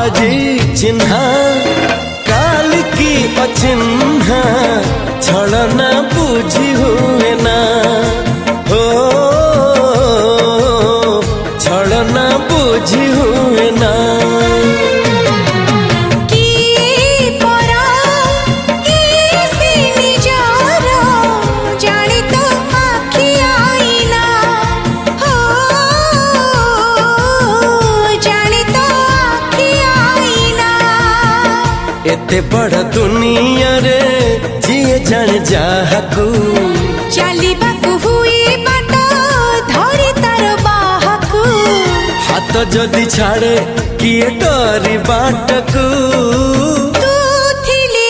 आजी चिन्हा काल की अचिन्हा छलना बुझी हुए ना हो छलना बुझी हुए ना एते बड़ दुनिया रे जिए जान जाहकू चलिबाकू हुई बाट धरी तार बाहकू हाथ जदि छाड़े किए डरी बाटकू तू थिली